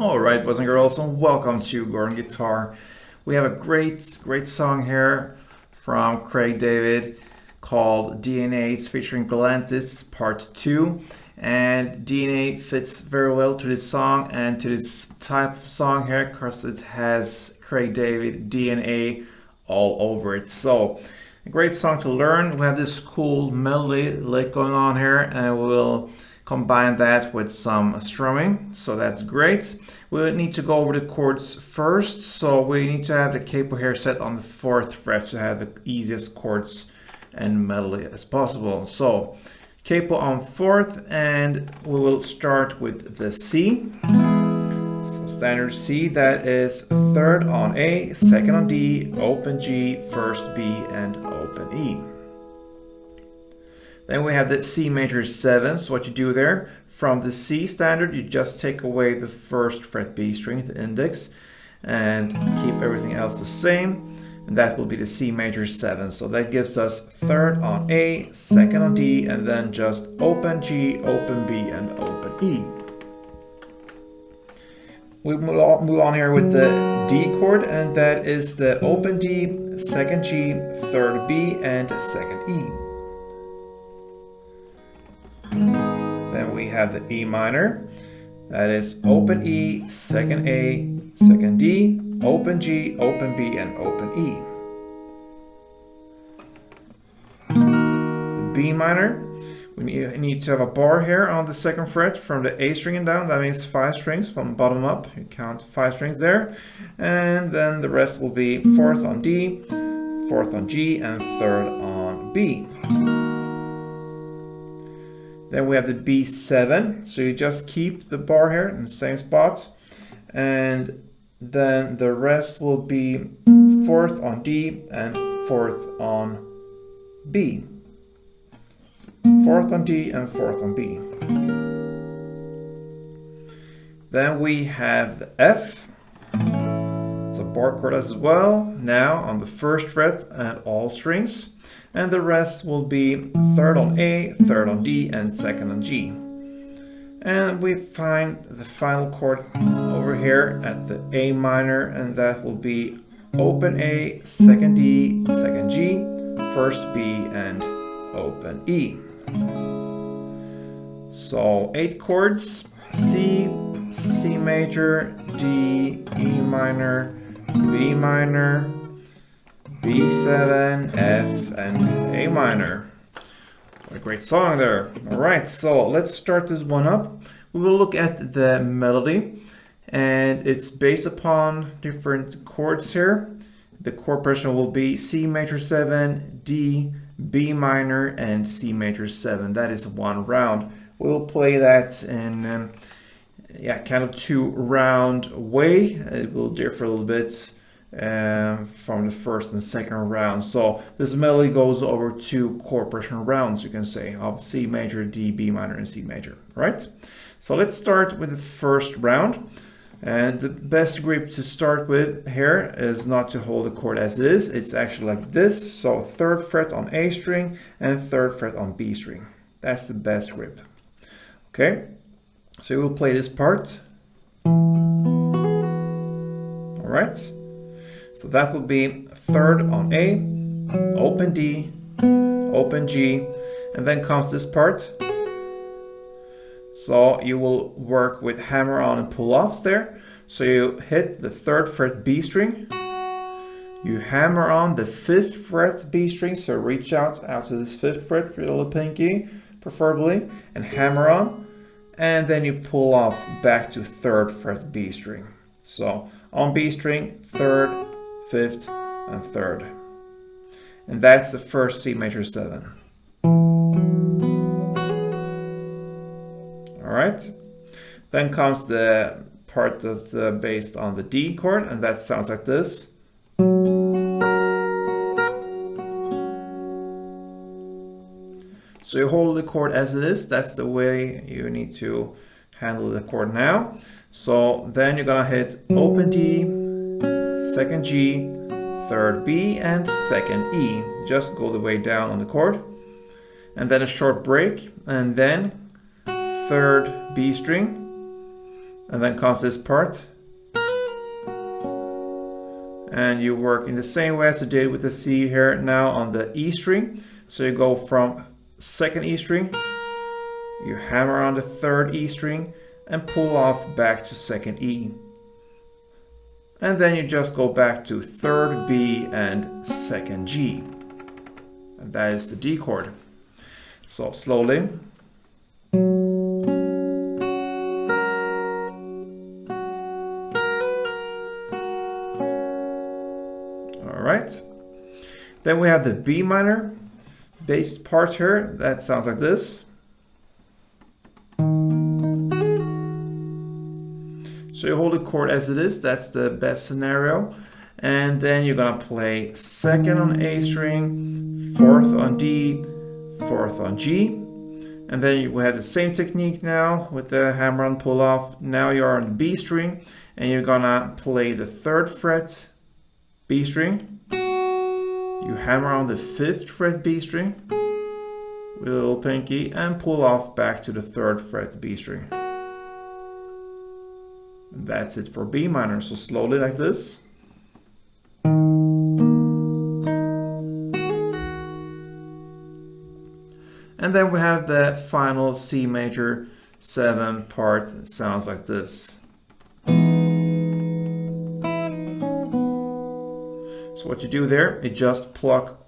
All right, boys and girls, and welcome to Gordon Guitar. We have a great song here from Craig David called DNA. It's featuring Galantis, Part 2. And DNA fits very well to this song and to this type of song here because it has Craig David DNA all over it. So, a great song to learn. We have this cool melody lick going on here, and we'll combine that with some strumming, so that's great. We need to go over the chords first, so we need to have the capo here set on the 4th fret to have the easiest chords and melody as possible. So capo on 4th, and we will start with the C. So standard C, that is 3rd on A, 2nd on D, open G, 1st B, and open E. Then we have the C major 7. So what you do there, from the C standard, you just take away the 1st fret B string, the index, and keep everything else the same. And that will be the C major 7. So that gives us 3rd on A, 2nd on D, and then just open G, open B, and open E. We move on here with the D chord, and that is the open D, 2nd G, 3rd B, and 2nd E. Then we have the E minor, that is open E, 2nd A, 2nd D, open G, open B, and open E. The B minor, we need to have a bar here on the 2nd fret from the A string and down. That means 5 strings from bottom up. You count 5 strings there. And then the rest will be 4th on D, 4th on G, and 3rd on B. Then we have the B7, so you just keep the bar here in the same spot, and then the rest will be 4th on D and 4th on B. 4th on D and 4th on B. Then we have the F. It's a bar chord as well, now on the 1st fret and all strings. And the rest will be 3rd on A, 3rd on D, and 2nd on G. And we find the final chord over here at the A minor, and that will be open A, 2nd D, 2nd G, 1st B, and open E. So 8 chords: C, C major, D, E minor, B minor, B7, F, and A minor. What a great song there. Alright, so let's start this one up. We will look at the melody, and it's based upon different chords here. The chord progression will be C major 7, D, B minor, and C major 7. That is one round. We'll play that in kind of 2-round way. It will differ a little bit from the 1st and 2nd round. So this melody goes over 2 chord progression rounds, you can say, of C major, D, B minor, and C major, right? So let's start with the 1st round. And the best grip to start with here is not to hold the chord as it is. It's actually like this. So 3rd fret on A string and 3rd fret on B string. That's the best grip. Okay, so we'll play this part. All right. So that will be 3rd on A, open D, open G, and then comes this part. So you will work with hammer on and pull offs there. So you hit the 3rd fret B string, you hammer on the 5th fret B string, so reach out to this 5th fret with a little pinky, preferably, and hammer on, and then you pull off back to 3rd fret B string. So on B string, 3rd, 5th, and 3rd. And that's the 1st C major 7. Alright. Then comes the part that's based on the D chord, and that sounds like this. So you hold the chord as it is. That's the way you need to handle the chord now. So then you're gonna hit open D, 2nd G, 3rd B, and 2nd E. Just go the way down on the chord. And then a short break, and then 3rd B string, and then comes this part. And you work in the same way as you did with the C here now on the E string. So you go from second E string, you hammer on the third E string and pull off back to second E. And then you just go back to third B and second G. And that is the D chord. So slowly. Alright. Then we have the B minor bass part here. That sounds like this. So you hold the chord as it is, that's the best scenario. And then you're gonna play second on A string, fourth on D, fourth on G. And then you have the same technique now with the hammer on pull off. Now you're on the B string and you're gonna play the third fret B string. You hammer on the fifth fret B string with a little pinky and pull off back to the third fret B string. And that's it for B minor. So slowly like this. And then we have the final C major 7 part. It sounds like this. So what you do there, you just pluck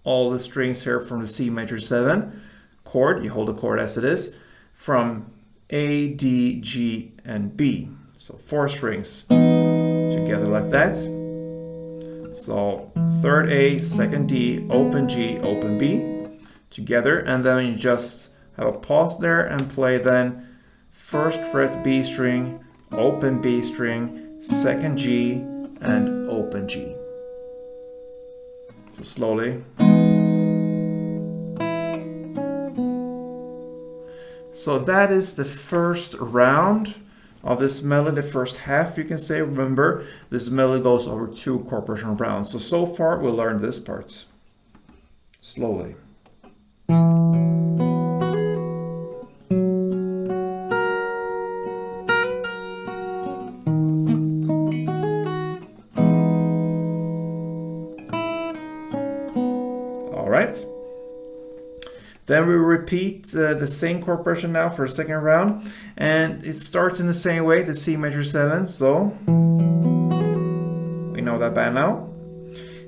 all the strings here from the C major 7 chord. You hold the chord as it is from A, D, G, and B. So 4 strings together like that. So third A, second D, open G, open B together, and then you just have a pause there and play then first fret B string, open B string, second G, and open G. So slowly. So that is the first round of this melody, the first half you can say. Remember, this melody goes over 2 chord progression rounds. So far we learned this part. Slowly. Alright. Then we repeat the same chord progression now for a second round, and it starts in the same way, the C major 7, so we know that by now.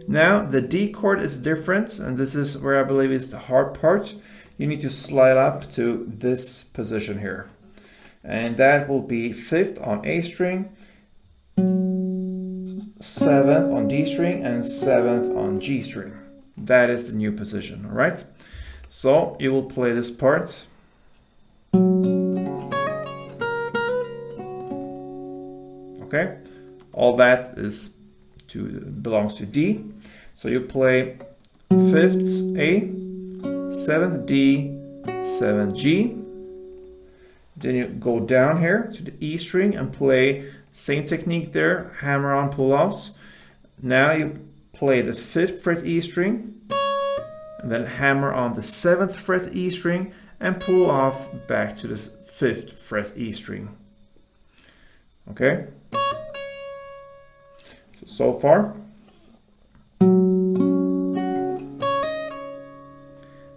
Now the D chord is different, and this is where I believe is the hard part. You need to slide up to this position here, and that will be 5th on A string, 7th on D string, and 7th on G string. That is the new position, all right? So you will play this part. Okay, all that belongs to D. So you play 5th A, 7th D, 7th G. Then you go down here to the E string and play same technique there, hammer on pull-offs. Now you play the 5th fret E string, and then hammer on the 7th fret E string and pull off back to the 5th fret E string. Okay? So far.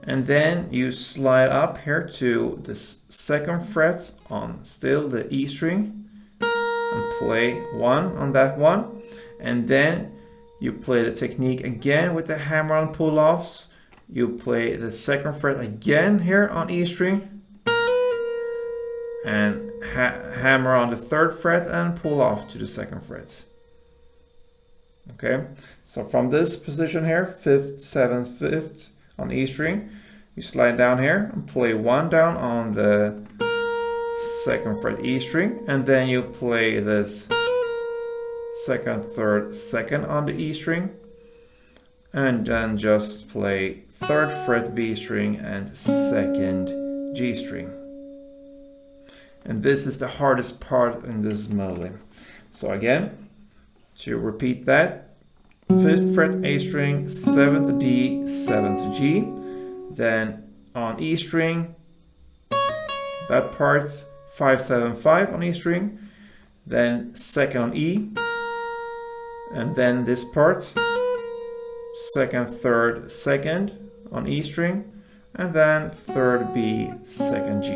And then you slide up here to the 2nd fret on still the E string and play 1 on that one. And then you play the technique again with the hammer on pull-offs. You play the 2nd fret again here on E string and hammer on the 3rd fret and pull off to the 2nd fret. Okay, so from this position here, 5th, 7th, 5th on E string, you slide down here and play 1 down on the 2nd fret E string, and then you play this 2nd, 3rd, 2nd on the E string, and then just play 3rd fret B string and 2nd G string. And this is the hardest part in this melody. So again, to repeat that, 5th fret A string, 7th D, 7th G, then on E string, that part 5, 7, 5 on E string, then second on E, and then this part, second, third, second on E string, and then third B, second G.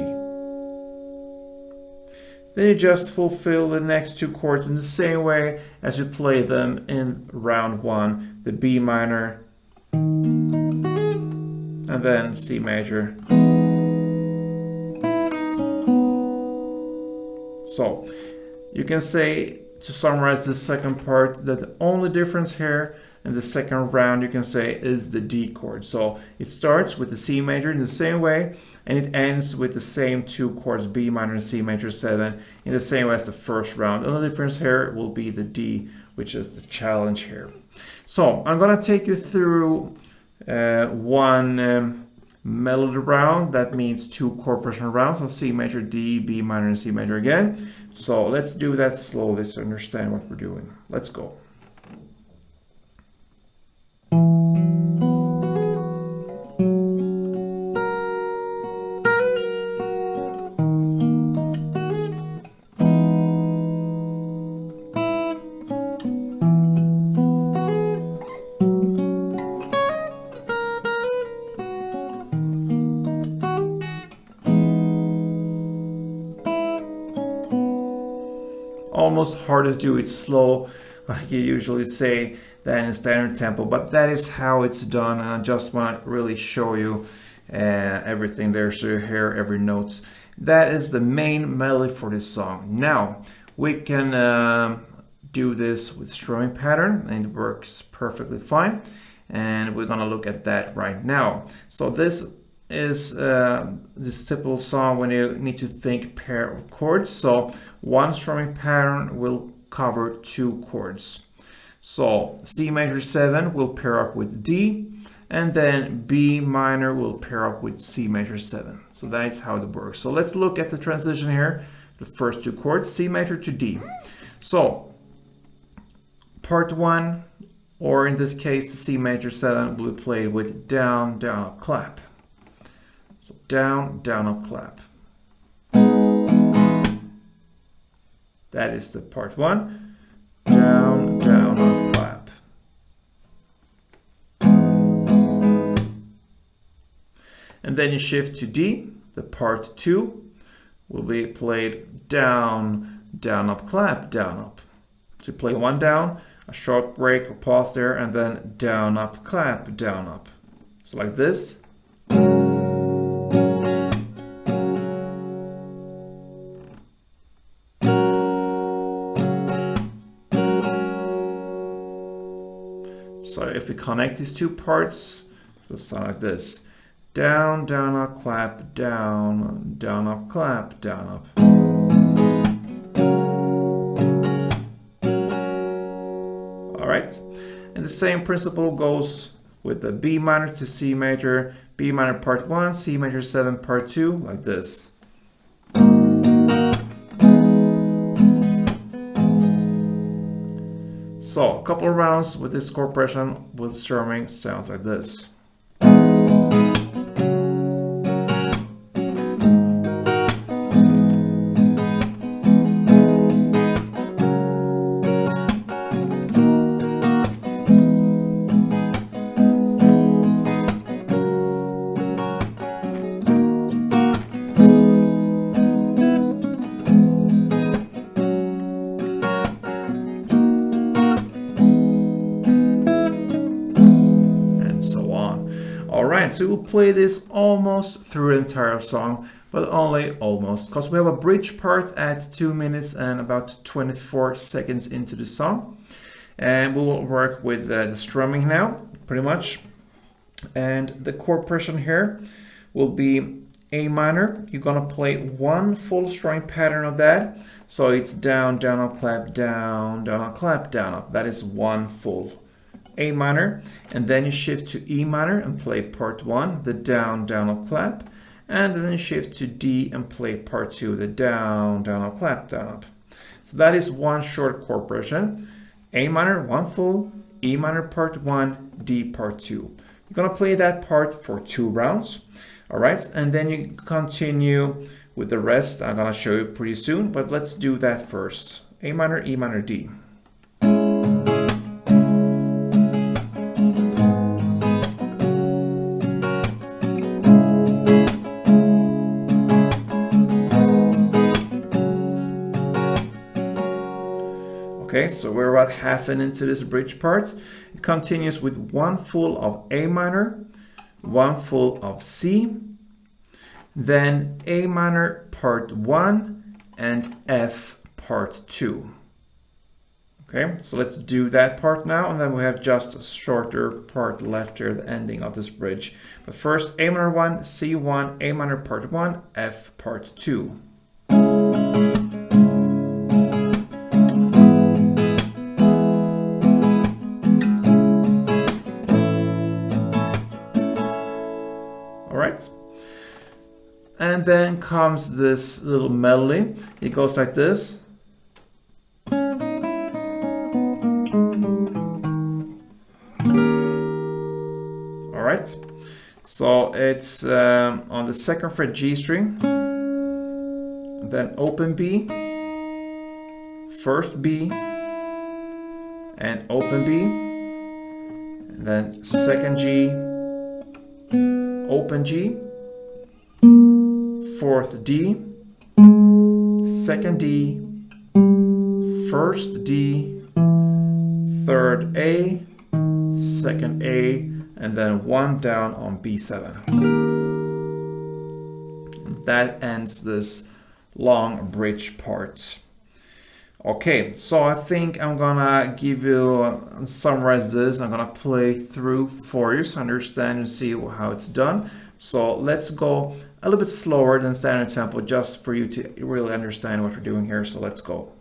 Then you just fulfill the next two chords in the same way as you play them in round one, the B minor, and then C major. So you can say, to summarize the second part, that the only difference here in the second round, you can say, is the D chord. So it starts with the C major in the same way, and it ends with the same two chords, B minor and C major 7, in the same way as the first round. The only difference here will be the D, which is the challenge here. So I'm going to take you through one melody round. That means two chord progression rounds of C major, D, B minor, and C major again. So let's do that slowly to understand what we're doing. Let's go. Almost hard to do it slow, like you usually say, than in standard tempo, but that is how it's done, and I just want to really show you everything there so you hear every note. That is the main melody for this song. Now we can do this with strumming pattern, and it works perfectly fine, and we're gonna look at that right now. So this is this typical song when you need to think pair of chords. So one strumming pattern will cover two chords. So C major 7 will pair up with D, and then B minor will pair up with C major 7. So that's how it works. So let's look at the transition here. The first two chords, C major to D. So part 1, or in this case the C major 7, will be played with down, down, up, clap. So down, down, up, clap. That is the part 1. Down, down, up, clap. And then you shift to D. The part 2 will be played down, down, up, clap, down, up. So you play one down, a short break or pause there, and then down, up, clap, down, up. So like this. So if we connect these two parts, it will sound like this. Down, down, up, clap, down, down, up, clap, down, up. All right. And the same principle goes with the B minor to C major, B minor part 1, C major 7 part 2, like this. So a couple of rounds with this chord progression with strumming sounds like this. So we'll play this almost through the entire song, but only almost, because we have a bridge part at 2 minutes and about 24 seconds into the song. And we will work with the strumming now, pretty much. And the chord progression here will be A minor. You're gonna play one full strumming pattern of that. So it's down, down, up, clap, down, down, up, clap, down, up. That is one full A minor, and then you shift to E minor and play part 1, the down, down, up, clap, and then you shift to D and play part 2, the down, down, up, clap, down, up. So that is one short chord progression. A minor, one full, E minor part 1, D part 2. You're gonna play that part for 2 rounds, all right? And then you continue with the rest. I'm gonna show you pretty soon, but let's do that first. A minor, E minor, D. Okay, so we're about halfway into this bridge part. It continues with one full of A minor, one full of C, then A minor part 1 and F part 2. Okay, so let's do that part now, and then we have just a shorter part left here, the ending of this bridge. But first, A minor 1, C1, A minor part 1, F part 2. And then comes this little melody. It goes like this. All right. So it's on the second fret G string, then open B, first B, and open B, and then second G, open G, fourth D, second D, first D, third A, second A, and then one down on B7. That ends this long bridge part. Okay, so I think I'm gonna give you summarize this. I'm gonna play through for you so understand and see how it's done. So let's go a little bit slower than standard tempo just for you to really understand what we're doing here. So let's go.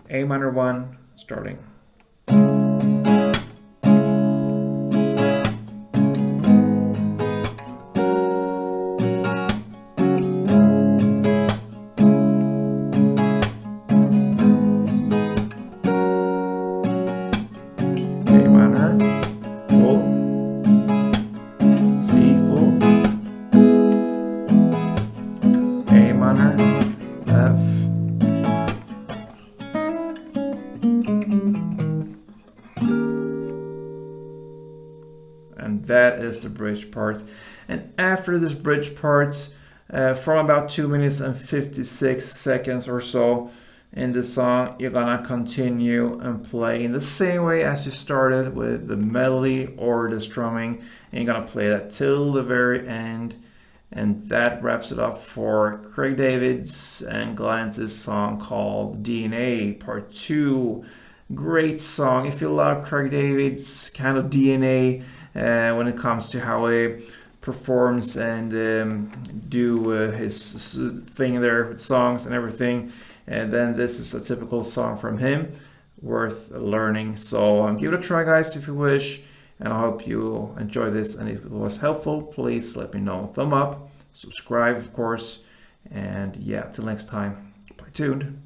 A minor 1, starting. And that is the bridge part. And after this bridge part, from about 2 minutes and 56 seconds or so in the song, you're gonna continue and play in the same way as you started with the melody or the strumming, and you're gonna play that till the very end. And that wraps it up for Craig David's and Galantis song called DNA Part 2. Great song. If you love Craig David's kind of DNA when it comes to how he performs and do his thing there with songs and everything, and then this is a typical song from him, worth learning. So give it a try, guys, if you wish. And I hope you enjoy this, and if it was helpful, please let me know. Thumb up, subscribe, of course, and yeah, till next time, stay tuned.